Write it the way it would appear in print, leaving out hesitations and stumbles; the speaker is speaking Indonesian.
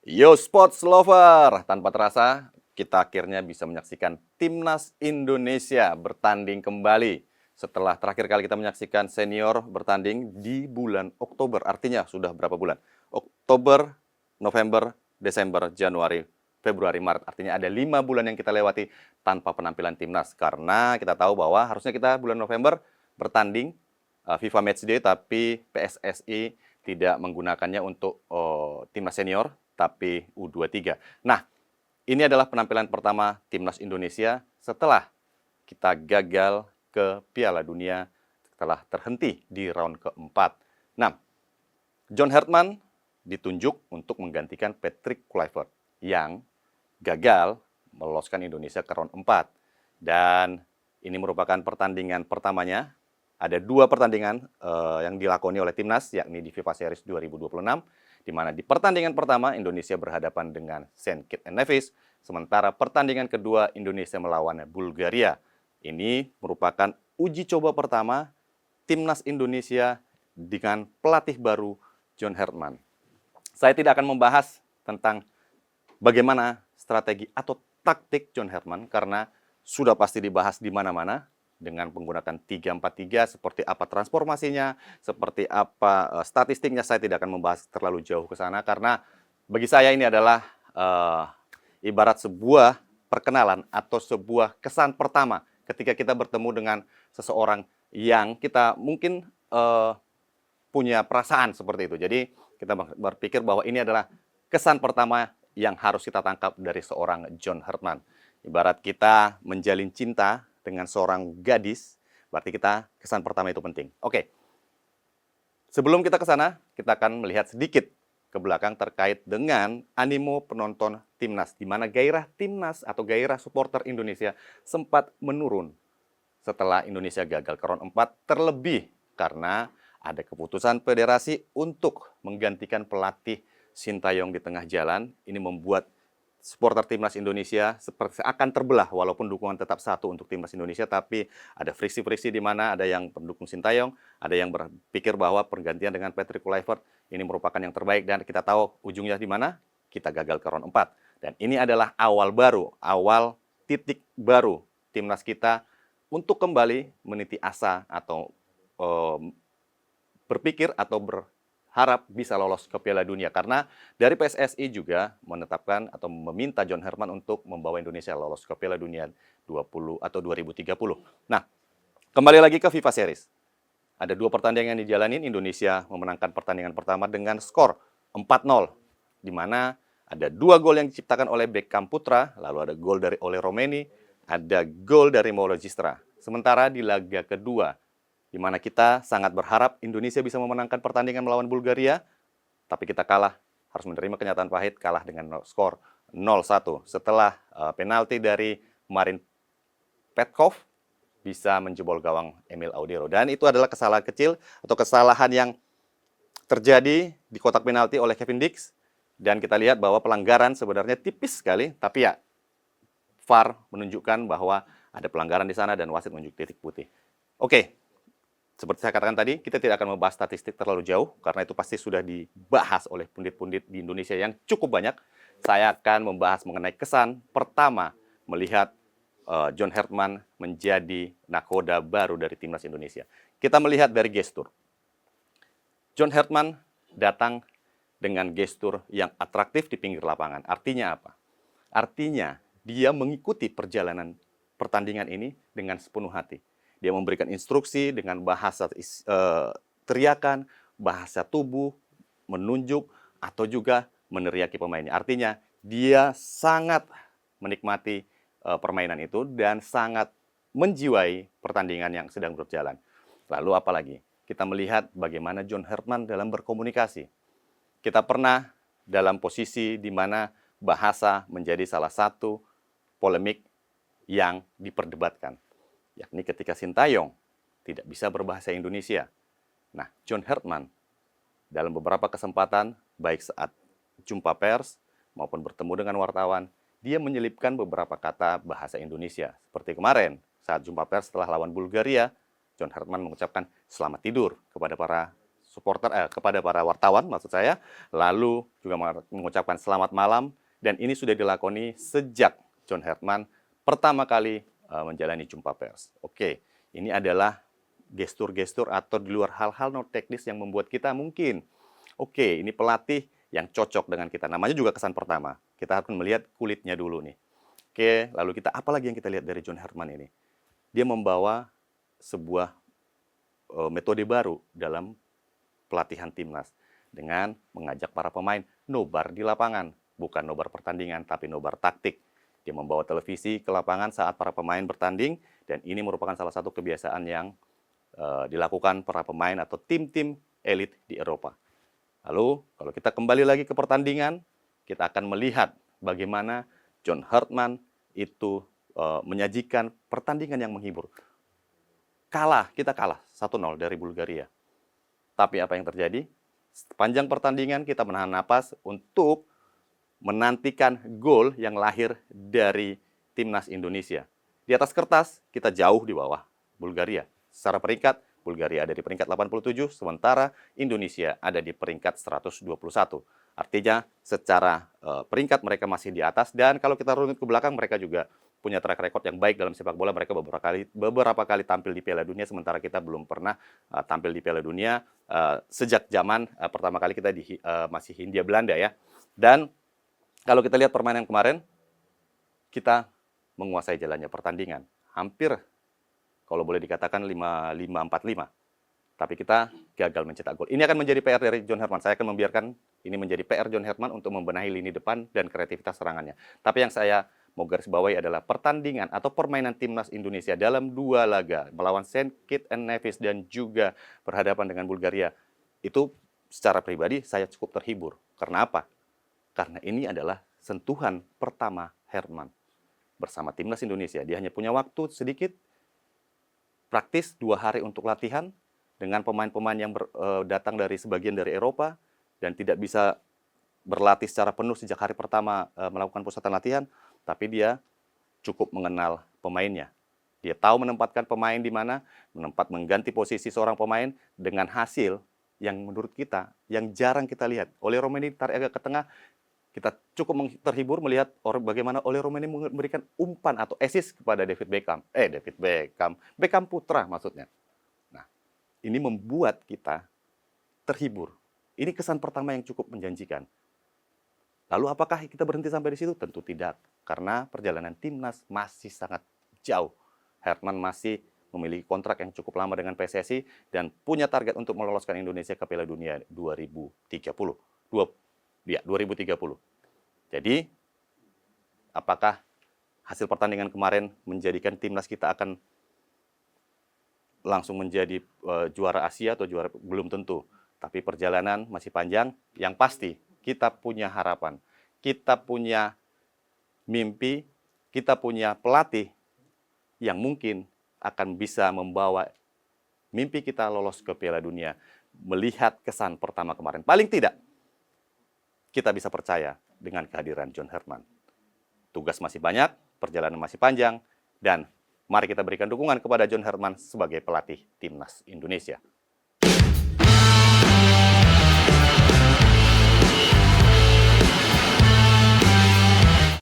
Yo sports lover, tanpa terasa kita akhirnya bisa menyaksikan Timnas Indonesia bertanding kembali. Setelah terakhir kali kita menyaksikan senior bertanding di bulan Oktober, artinya sudah berapa bulan? Oktober, November, Desember, Januari, Februari, Maret. Artinya ada 5 bulan yang kita lewati tanpa penampilan Timnas. Karena kita tahu bahwa harusnya kita bulan November bertanding FIFA Matchday, tapi PSSI tidak menggunakannya untuk Timnas senior, tapi U23. Nah, ini adalah penampilan pertama Timnas Indonesia setelah kita gagal ke Piala Dunia setelah terhenti di round keempat. Nah, John Hartman ditunjuk untuk menggantikan Patrick Kluivert yang gagal meloloskan Indonesia ke round 4. Dan ini merupakan pertandingan pertamanya. Ada 2 pertandingan yang dilakoni oleh Timnas, yakni di FIFA Series 2026, di mana di pertandingan pertama Indonesia berhadapan dengan St. Kitts and Nevis, sementara pertandingan kedua Indonesia melawan Bulgaria. Ini merupakan uji coba pertama Timnas Indonesia dengan pelatih baru John Hartman. Saya tidak akan membahas tentang bagaimana strategi atau taktik John Hartman karena sudah pasti dibahas di mana-mana dengan menggunakan 3-4-3, seperti apa transformasinya, seperti apa statistiknya. Saya tidak akan membahas terlalu jauh ke sana karena bagi saya ini adalah ibarat sebuah perkenalan atau sebuah kesan pertama ketika kita bertemu dengan seseorang yang kita mungkin punya perasaan seperti itu. Jadi kita berpikir bahwa ini adalah kesan pertama yang harus kita tangkap dari seorang John Hartman. Ibarat kita menjalin cinta dengan seorang gadis, berarti kita kesan pertama itu penting. Oke, sebelum kita ke sana, kita akan melihat sedikit ke belakang terkait dengan animo penonton Timnas, di mana gairah Timnas atau gairah supporter Indonesia sempat menurun setelah Indonesia gagal ke round 4, terlebih karena ada keputusan federasi untuk menggantikan pelatih Sintayong di tengah jalan. Ini membuat supporter Timnas Indonesia seperti akan terbelah, walaupun dukungan tetap satu untuk Timnas Indonesia, tapi ada friksi-friksi di mana ada yang pendukung Sintayong, ada yang berpikir bahwa pergantian dengan Patrick Kluivert ini merupakan yang terbaik, dan kita tahu ujungnya di mana, kita gagal ke round 4. Dan ini adalah awal baru, awal titik baru Timnas kita untuk kembali meniti asa atau berpikir atau berharap bisa lolos ke Piala Dunia. Karena dari PSSI juga menetapkan atau meminta John Hartman untuk membawa Indonesia lolos ke Piala Dunia 20 atau 2030. Nah, kembali lagi ke FIFA Series. Ada 2 pertandingan yang dijalanin. Indonesia memenangkan pertandingan pertama dengan skor 4-0, di mana ada 2 gol yang diciptakan oleh Beckham Putra, lalu ada gol dari Ole Romeni, ada gol dari Mauro Gistra. Sementara di laga kedua, di mana kita sangat berharap Indonesia bisa memenangkan pertandingan melawan Bulgaria, tapi kita kalah, harus menerima kenyataan pahit, kalah dengan skor 0-1 setelah penalti dari Marin Petkov bisa menjebol gawang Emil Audero. Dan itu adalah kesalahan kecil atau kesalahan yang terjadi di kotak penalti oleh Kevin Dix. Dan kita lihat bahwa pelanggaran sebenarnya tipis sekali, tapi ya VAR menunjukkan bahwa ada pelanggaran di sana dan wasit menunjuk titik putih. Oke, seperti saya katakan tadi, kita tidak akan membahas statistik terlalu jauh, karena itu pasti sudah dibahas oleh pundit-pundit di Indonesia yang cukup banyak. Saya akan membahas mengenai kesan pertama melihat John Hartman menjadi nakoda baru dari Timnas Indonesia. Kita melihat dari gestur. John Hartman datang dengan gestur yang atraktif di pinggir lapangan. Artinya apa? Artinya dia mengikuti perjalanan pertandingan ini dengan sepenuh hati. Dia memberikan instruksi dengan bahasa teriakan, bahasa tubuh, menunjuk, atau juga meneriaki pemainnya. Artinya, dia sangat menikmati permainan itu dan sangat menjiwai pertandingan yang sedang berjalan. Lalu apalagi? Kita melihat bagaimana John Hartman dalam berkomunikasi. Kita pernah dalam posisi di mana bahasa menjadi salah satu polemik yang diperdebatkan, yakni ketika Sintayong tidak bisa berbahasa Indonesia. Nah, John Hartman dalam beberapa kesempatan, baik saat jumpa pers maupun bertemu dengan wartawan, dia menyelipkan beberapa kata bahasa Indonesia. Seperti kemarin, saat jumpa pers setelah lawan Bulgaria, John Hartman mengucapkan selamat tidur kepada para kepada para wartawan maksud saya, lalu juga mengucapkan selamat malam, dan ini sudah dilakoni sejak John Herman pertama kali menjalani jumpa pers. Oke, ini adalah gestur-gestur atau di luar hal-hal non teknis yang membuat kita mungkin, oke, ini pelatih yang cocok dengan kita. Namanya juga kesan pertama. Kita akan melihat kulitnya dulu nih. Oke, lalu kita apalagi yang kita lihat dari John Herman ini? Dia membawa sebuah metode baru dalam pelatihan timnas dengan mengajak para pemain nobar di lapangan, bukan nobar pertandingan tapi nobar taktik. Dia membawa televisi ke lapangan saat para pemain bertanding, dan ini merupakan salah satu kebiasaan yang dilakukan para pemain atau tim-tim elit di Eropa. Lalu kalau kita kembali lagi ke pertandingan, kita akan melihat bagaimana John Herman itu menyajikan pertandingan yang menghibur. Kita kalah 1-0 dari Bulgaria. Tapi apa yang terjadi? Sepanjang pertandingan kita menahan napas untuk menantikan gol yang lahir dari timnas Indonesia. Di atas kertas, kita jauh di bawah Bulgaria. Secara peringkat, Bulgaria ada di peringkat 87, sementara Indonesia ada di peringkat 121. Artinya, secara peringkat mereka masih di atas, dan kalau kita runut ke belakang, mereka juga punya track record yang baik dalam sepak bola. Mereka beberapa kali tampil di Piala Dunia, sementara kita belum pernah tampil di Piala Dunia sejak zaman pertama kali kita masih Hindia Belanda ya. Dan kalau kita lihat permainan kemarin, kita menguasai jalannya pertandingan. Hampir, kalau boleh dikatakan 5-5-4-5. Tapi kita gagal mencetak gol. Ini akan menjadi PR dari John Herman. Saya akan membiarkan ini menjadi PR John Herman untuk membenahi lini depan dan kreativitas serangannya. Tapi yang saya mau garis bawahi adalah pertandingan atau permainan timnas Indonesia dalam 2 laga melawan Saint Kitts and Nevis dan juga berhadapan dengan Bulgaria. Itu secara pribadi saya cukup terhibur. Karena apa? Karena ini adalah sentuhan pertama Herman bersama timnas Indonesia. Dia hanya punya waktu sedikit, praktis 2 hari untuk latihan dengan pemain-pemain yang datang dari sebagian dari Eropa dan tidak bisa berlatih secara penuh sejak hari pertama melakukan pusatan latihan, tapi dia cukup mengenal pemainnya. Dia tahu menempatkan pemain di mana, mengganti posisi seorang pemain dengan hasil yang menurut kita, yang jarang kita lihat. Oleh Romeni tarik agak ke tengah, kita cukup terhibur melihat bagaimana Oleh Romeni memberikan umpan atau assist kepada Beckham putra maksudnya. Nah, ini membuat kita terhibur. Ini kesan pertama yang cukup menjanjikan. Lalu apakah kita berhenti sampai di situ? Tentu tidak, karena perjalanan timnas masih sangat jauh. Herman masih memiliki kontrak yang cukup lama dengan PSSI dan punya target untuk meloloskan Indonesia ke Piala Dunia 2030. Jadi, apakah hasil pertandingan kemarin menjadikan timnas kita akan langsung menjadi juara Asia atau juara? Belum tentu. Tapi perjalanan masih panjang. Yang pasti, kita punya harapan. Kita punya mimpi. Kita punya pelatih yang mungkin akan bisa membawa mimpi kita lolos ke Piala Dunia. Melihat kesan pertama kemarin. Paling tidak, kita bisa percaya dengan kehadiran John Herman. Tugas masih banyak, perjalanan masih panjang, dan mari kita berikan dukungan kepada John Herman sebagai pelatih timnas Indonesia.